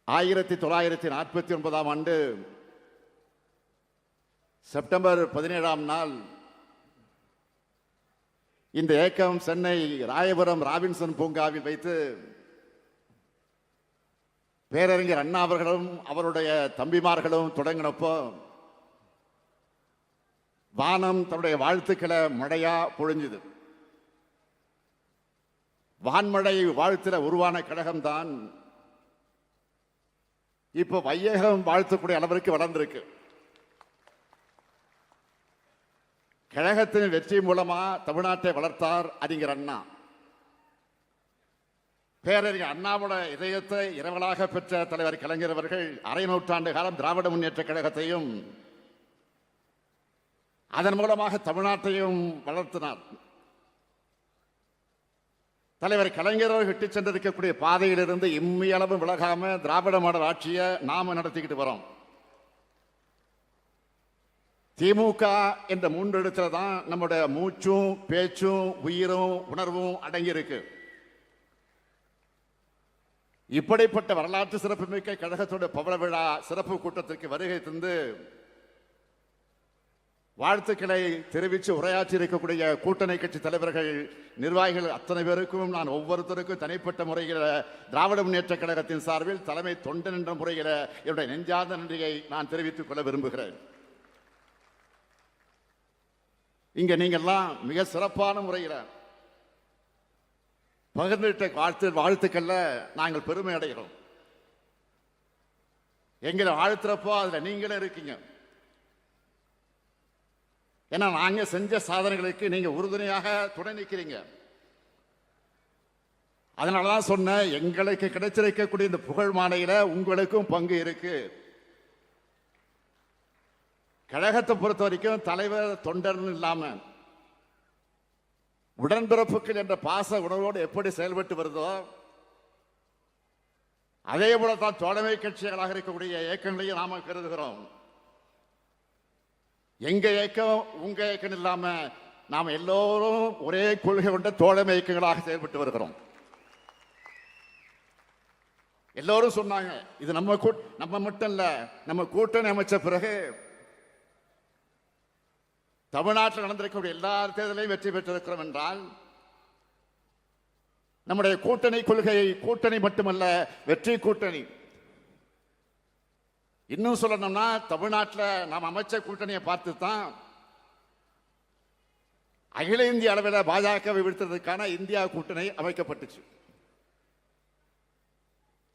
1949ஆம் ஆண்டு செப்டம்பர் 17ஆம் நாள் இந்த இயக்கம் சென்னை ராயபுரம் ராபின்சன் பூங்காவில் வைத்து பேரறிஞர் அண்ணா அவர்களும் அவருடைய தம்பிமார்களும் தொடங்கினப்போ வானம் தன்னுடைய வாழ்த்துக்களை மழையா பொழிஞ்சுது. வான்மழை வாழ்த்துல உருவான கழகம்தான் இப்ப வையகம் வாழ்த்தக்கூடிய அளவிற்கு வளர்ந்திருக்கு. கழகத்தின் வெற்றி மூலமா தமிழ்நாட்டை வளர்த்தார் அறிஞர் அண்ணா. பேரறிஞர் அண்ணாவோட இதயத்தை இரவலாக பெற்ற தலைவர் கலைஞர் அவர்கள் அரை நூற்றாண்டு காலம் திராவிட முன்னேற்ற கழகத்தையும் அதன் மூலமாக தமிழ்நாட்டையும் வளர்த்தினார். தலைவர் கலைஞர் விட்டு சென்றிருக்கக்கூடிய பாதையிலிருந்து இம்மியளவும் விலகாம திராவிட மாடல் ஆட்சியை நாம நடத்திக்கிட்டு வரோம். திமுக என்ற மூன்று இடத்துல தான் நம்முடைய மூச்சும் பேச்சும் உயிரும் உணர்வும் அடங்கியிருக்கு. இப்படிப்பட்ட வரலாற்று சிறப்புமிக்க கழகத்தோட பவள விழா சிறப்பு கூட்டத்திற்கு வருகை தந்து வாழ்த்துக்களை தெரிவித்து உரையாற்றி இருக்கக்கூடிய கூட்டணி கட்சி தலைவர்கள், நிர்வாகிகள் அத்தனை பேருக்கும் நான் ஒவ்வொருத்தருக்கும் தனிப்பட்ட முறையில் திராவிட முன்னேற்ற கழகத்தின் சார்பில் தலைமை தொண்டன் என்ற முறையில் என்னுடைய நெஞ்சார்ந்த நன்றியை நான் தெரிவித்துக் கொள்ள விரும்புகிறேன். இங்க நீங்கள்லாம் மிக சிறப்பான முறையில் பகிர்ந்துட்ட வாழ்த்துக்கள்ல நாங்கள் பெருமை அடைகிறோம். எங்களை வாழ்த்துறப்போ அதுல நீங்களும் இருக்கீங்க. ஏன்னா நாங்க செஞ்ச சாதனைகளுக்கு நீங்க உறுதுணையாக துணை நிற்கிறீங்க. அதனாலதான் சொன்ன எங்களுக்கு கிடைச்சிருக்கக்கூடிய இந்த புகழ் மாலையில உங்களுக்கும் பங்கு இருக்கு. கழகத்தை பொறுத்த வரைக்கும் தலைவர் தொண்டர் இல்லாம உடன்பிறப்புகள் என்ற பாச உணர்வோடு எப்படி செயல்பட்டு வருதோ அதே போலதான் தோழமை கட்சிகளாக இருக்கக்கூடிய இயக்கங்களையும் நாம கருதுகிறோம். எங்க இயக்கம் உங்க இயக்கம் இல்லாம நாம எல்லோரும் ஒரே கொள்கை கொண்ட தோழமை இயக்கங்களாக செயல்பட்டு வருகிறோம். எல்லோரும் சொன்னாங்க இது நம்ம மட்டும் இல்ல, நம்ம கூட்டணி அமைச்ச பிறகு தமிழ்நாட்டில் நடந்திருக்கக்கூடிய எல்லா தேர்தலையும் வெற்றி பெற்றிருக்கிறோம் என்றால் நம்முடைய கூட்டணி கொள்கை கூட்டணி மட்டுமல்ல, வெற்றி கூட்டணி. இன்னும் சொல்லணும்னா தமிழ்நாட்டில் நாம் அமைச்ச கூட்டணியை பார்த்து தான் அகில இந்திய அளவில் பாஜகவை வீழ்த்துறதுக்கான இந்தியா கூட்டணி அமைக்கப்பட்டுச்சு.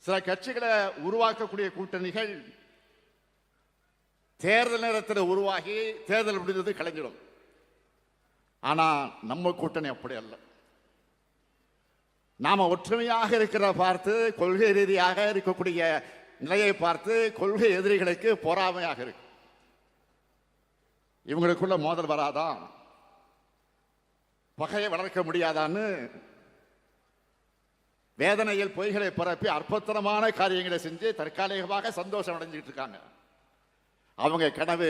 சில கட்சிகளை உருவாக்கக்கூடிய கூட்டணிகள் தேர்தல் நேரத்தில் உருவாகி தேர்தல் முடிந்தது கலைஞ்சிடும். ஆனா நம்ம கூட்டணி அப்படி அல்ல. நாம ஒற்றுமையாக இருக்கிற பார்த்து கொள்கை ரீதியாக இருக்கக்கூடிய நிலையை பார்த்து கொள்கை எதிரிகளுக்கு பொறாமையாக இருக்கு. இவங்களுக்குள்ள மோதல் வராதா, பகையை வளர்க்க முடியாதான்னு வேதனையில் பொய்களை பரப்பி அற்புதமான காரியங்களை செஞ்சு தற்காலிகமாக சந்தோஷம் அடைஞ்சிட்டு இருக்காங்க. அவங்க கனவு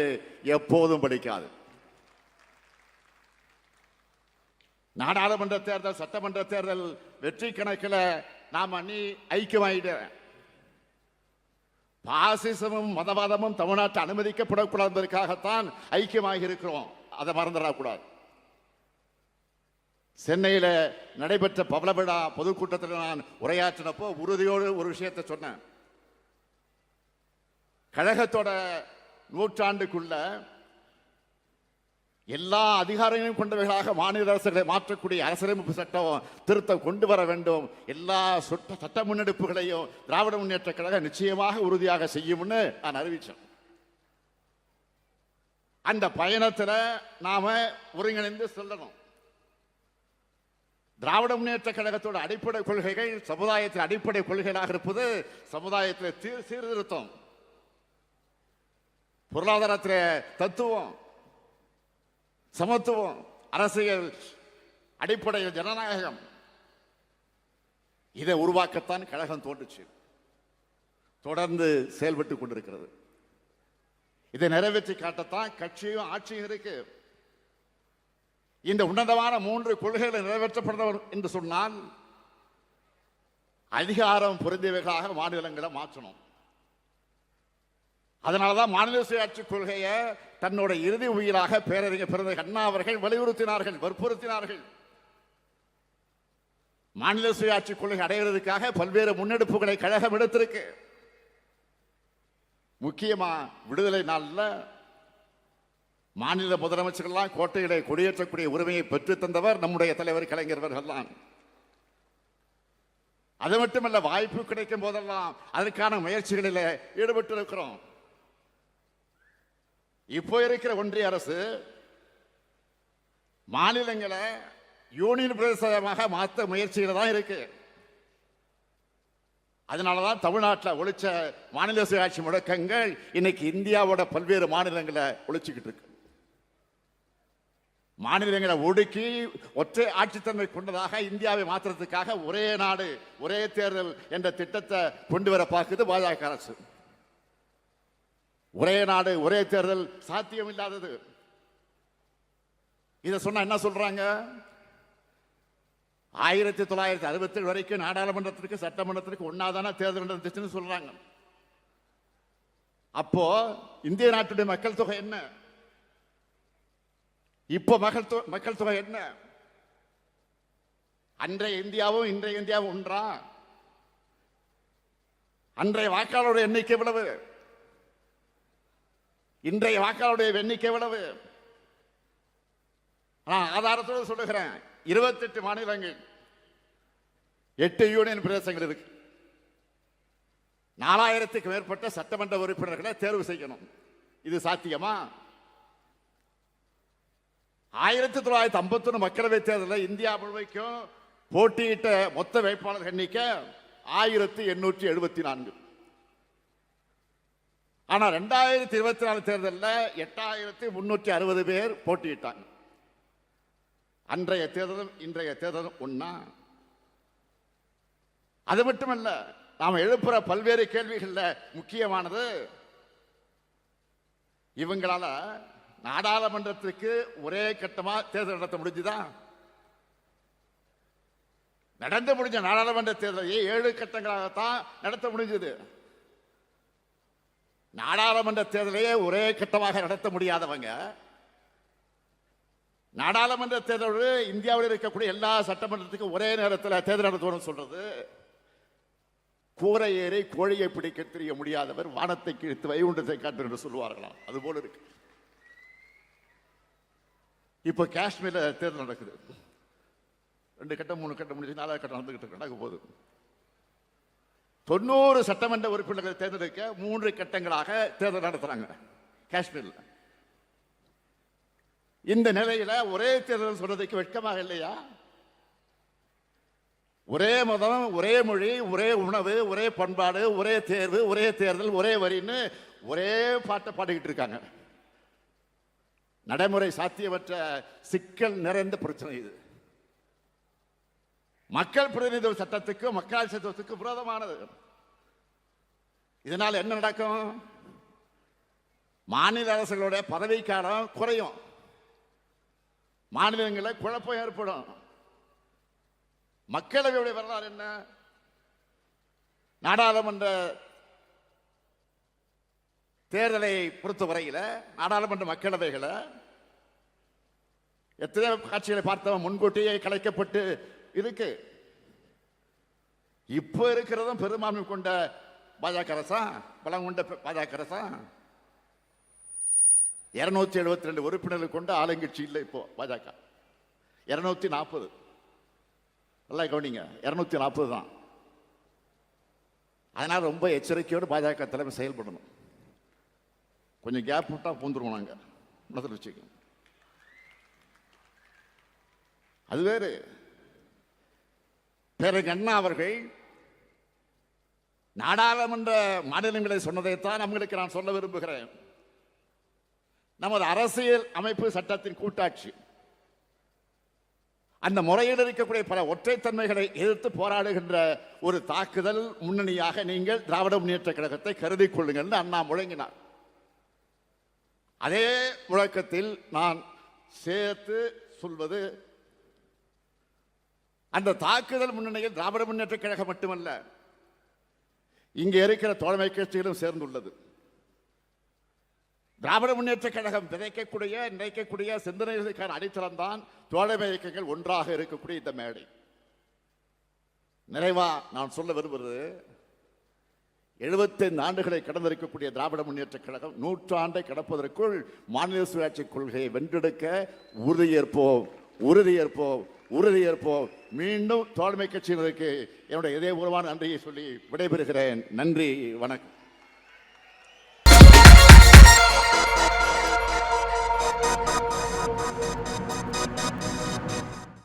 எப்போதும் படிக்காது. நாடாளுமன்ற தேர்தல், சட்டமன்ற தேர்தல் வெற்றி கணக்கில் நாம் அணி ஐக்கியமாயிட பாசிசமும் மதவாதமும் தமிழ்நாட்டை அனுமதிக்கப்படக்கூடாது என்பதற்காகத்தான் ஐக்கியமாக இருக்கிறோம். அதை மறந்துடக்கூடாது. சென்னையில் நடைபெற்ற பவள விழா பொதுக்கூட்டத்தில் நான் உரையாற்றினப்போ உறுதியோடு ஒரு விஷயத்தை சொன்னேன். கழகத்தோட நூற்றாண்டுக்குள்ள எல்லா அதிகாரங்களையும் கொண்டவர்களாக மாநில அரசுகளை மாற்றக்கூடிய அரசியலமைப்பு சட்டம் திருத்தம் கொண்டு வர வேண்டும். எல்லா சட்ட முன்னெடுப்புகளையும் திராவிட முன்னேற்ற கழகம் நிச்சயமாக உறுதியாக செய்யும்னு நான் அறிவிச்சேன். அந்த பயணத்தில் நாம ஒருங்கிணைந்து செல்லணும். திராவிட முன்னேற்ற கழகத்தோட அடிப்படை கொள்கைகள் சமுதாயத்தின் அடிப்படை கொள்கைகளாக இருப்பது சமுதாயத்தில் சீர்திருத்தம், பொருளாதாரத்தில் தத்துவம், சமத்துவம், அரசியல் அடிப்படையில் ஜனநாயகம். இதை உருவாக்கத்தான் கழகம் தோன்றுச்சு, தொடர்ந்து செயல்பட்டு கொண்டிருக்கிறது. இதை நிறைவேற்றி காட்டத்தான் கட்சியும் ஆட்சியும் இருக்கு. இந்த உன்னதமான 3 கொள்கைகளை நிறைவேற்றப்படும் என்று சொன்னால் அதிகாரம் பொருந்தியவைகளாக மாநிலங்களை மாற்றணும். அதனாலதான் மாநில சுயாட்சி கொள்கையை தன்னோட இறுதி உயிராக பேரறிஞர் பெருந்தகை அண்ணா அவர்கள் வலியுறுத்தினார்கள், வற்புறுத்தினார்கள். மாநில சுயாட்சி கொள்கை அடைவதற்காக பல்வேறு முன்னெடுப்புகளை கழகம் எடுத்திருக்கு. முக்கியமா விடுதலை நாளில் மாநில முதலமைச்சர்கள்லாம் கோட்டையிலே கொடியேற்றக்கூடிய உரிமையை பெற்று தந்தவர் நம்முடைய தலைவர் கலைஞர் அவர்கள்தான். அது மட்டுமல்ல, வாய்ப்பு கிடைக்கும் போதெல்லாம் அதற்கான முயற்சிகளில் ஈடுபட்டு இருக்கிறோம். இப்போ இருக்கிற ஒன்றிய அரசு மாநிலங்களை யூனியன் பிரதேசமாக மாற்ற முயற்சிகள் தான் இருக்கு. அதனாலதான் தமிழ்நாட்டில் ஒழிச்ச மாநில சுயாட்சி முழக்கங்கள் இன்னைக்கு இந்தியாவோட பல்வேறு மாநிலங்களை ஒழிச்சுக்கிட்டு இருக்கு. மாநிலங்களை ஒடுக்கி ஒற்றை ஆட்சித்தன்மை கொண்டதாக இந்தியாவை மாற்றுறதுக்காக ஒரே நாடு ஒரே தேர்தல் என்ற திட்டத்தை கொண்டு வர பார்க்குது பாஜக அரசு. ஒரே நாடு ஒரே தேர்தல் சாத்தியம் இல்லாதது. இதை சொன்னா என்ன சொல்றாங்க? 1967 வரைக்கும் நாடாளுமன்றத்திற்கு சட்டமன்றத்திற்கு ஒன்னாதான தேர்தல் நடந்துச்சுன்னு சொல்றாங்க. அப்போ இந்திய நாட்டுடைய மக்கள் தொகை என்ன? இப்போ மக்கள் தொகை என்ன? அன்றைய இந்தியாவும் இன்றைய இந்தியாவும் ஒன்றா? அன்றைய வாக்காளருடைய எண்ணிக்கை எவ்வளவு? இன்றைய வாக்காளருடைய எண்ணிக்கை எவ்வளவு? ஆதாரத்தோடு சொல்லுகிறேன், 28 மாநிலங்கள், 8 யூனியன் பிரதேசங்கள் இருக்கு. 4000க்கு மேற்பட்ட சட்டமன்ற உறுப்பினர்களை தேர்வு செய்யணும். இது சாத்தியமா? 1951 மக்களவை தேர்தலில் இந்தியா முழுமைக்கும் போட்டியிட்ட மொத்த வேட்பாளர் எண்ணிக்கை 1874. ஆனா 2024 தேர்தலில் 8360 பேர் போட்டியிட்டாங்க. அன்றைய தேர்தலும் இன்றைய தேர்தலும் ஒன்னா? அது மட்டுமல்ல, நாம் எழுப்புற பல்வேறு கேள்விகள்ல முக்கியமானது, இவங்களால நாடாளுமன்றத்திற்கு ஒரே கட்டமா தேர்தல் நடத்த முடிஞ்சுதா? நடந்து முடிஞ்ச நாடாளுமன்ற தேர்தலை 7 கட்டங்களாகத்தான் நடத்த முடிஞ்சது. நாடாளுமன்ற தேர்தலையே ஒரே கட்டமாக நடத்த முடியாதவங்க நாடாளுமன்ற தேர்தலோடு இந்தியாவில் இருக்கக்கூடிய எல்லா சட்டமன்றத்துக்கும் ஒரே நேரத்தில் தேர்தல் நடத்தணும்னு சொல்றது, கூரை ஏறி கோழியை பிடிக்க தெரிய முடியாதவர் வானத்தை கிழித்து வைகுண்டத்தை காட்டு என்று சொல்லுவார்களாம். அது போல இருக்கு. இப்ப காஷ்மீர்ல தேர்தல் நடக்குது. 2 கட்டம் 3 கட்டம் முடிஞ்சு 4வது கட்டம் நடந்துகிட்டு நடக்க போகுது. 90 சட்டமன்ற உறுப்பினர்களை தேர்ந்தெடுக்க 3 கட்டங்களாக தேர்தல் நடத்துறாங்க காஷ்மீர்ல. இந்த நிலையில ஒரே தேர்தல் சொல்றதுக்கு வெட்கமாக இல்லையா? ஒரே மதம், ஒரே மொழி, ஒரே உணவு, ஒரே பண்பாடு, ஒரே தேர்வு, ஒரே தேர்தல், ஒரே வரின்னு ஒரே பாட்டை பாடிக்கிட்டு இருக்காங்க. நடைமுறை சாத்தியமற்ற சிக்கல் நிறைந்த பிரச்சனை இது. மக்கள் பிரதிநிதித்துவ சட்டத்துக்கும் மக்களாட்சி சட்டத்துக்கும் விரோதமானது. இதனால் என்ன நடக்கும்? மாநில அரசுகளுடைய பதவிக்காலம் குறையும், மாநிலங்களில் குழப்பம் ஏற்படும். மக்களவையுடைய வரலாறு என்ன? நாடாளுமன்ற தேர்தலை பொறுத்தவரையில் நாடாளுமன்ற மக்களவைகளை எத்தனையோ காட்சிகளை பார்த்தவன் முன்கூட்டியே கலைக்கப்பட்டு இருக்கு. இப்போ இருக்கிறதும் பெரும்பான்மை கொண்ட பாஜக அரசா, பலம் கொண்ட பாஜக அரசா. 272 உறுப்பினர்கள் கொண்ட ஆளுங்கட்சி இல்லை இப்போ பாஜக. 240. நல்லா கவனிங்க, 240 தான். அதனால ரொம்ப எச்சரிக்கையோடு பாஜக தலைமை செயல்படணும். கொஞ்சம் கேப் விட்டா பூந்துருவோம் நாங்க, மனதில் வச்சுக்கணும். அது வேறு. பேரறிஞர் அண்ணா அவர்கள் நாடாளுமன்ற மாநிலங்களை சொன்னதைத்தான் நம்மளுக்கு நான் சொல்ல விரும்புகிறேன். நமது அரசியல் அமைப்பு சட்டத்தின் கூட்டாட்சி, அந்த முறையில் இருக்கக்கூடிய பல ஒற்றைத்தன்மைகளை எதிர்த்து போராடுகின்ற ஒரு தாக்குதல் முன்னணியாக நீங்கள் திராவிட முன்னேற்ற கழகத்தை கருதி கொள்ளுங்கள் அண்ணா முழங்கினார். அதே முழக்கத்தில் நான் சேர்த்து சொல்வது, அந்த தாக்குதல் முன்னணியில் திராவிட முன்னேற்ற கழகம் மட்டுமல்ல, இங்கே இருக்கிற தோழமை கட்சிகளும் சேர்ந்துள்ளது. திராவிட முன்னேற்ற கழகம் விதைக்கக்கூடிய நினைக்கக்கூடிய சிந்தனைகளுக்கான அடித்தளம் தான் தோழமை இயக்கங்கள் ஒன்றாக இருக்கக்கூடிய இந்த மேடை. நிறைவா நான் சொல்ல விரும்புவது, 75 ஆண்டுகளை கடந்திருக்கக்கூடிய திராவிட முன்னேற்ற கழகம் 100 ஆண்டை கடப்பதற்குள் மாநில சுயாட்சி கொள்கையை வென்றெடுக்க உறுதியேற்போம், உறுதியேற்போம், உறுதியேற்போம். மீண்டும் தோழமை கட்சியினருக்கு என்னுடைய இதயபூர்வமான நன்றியை சொல்லி விடைபெறுகிறேன். நன்றி, வணக்கம்.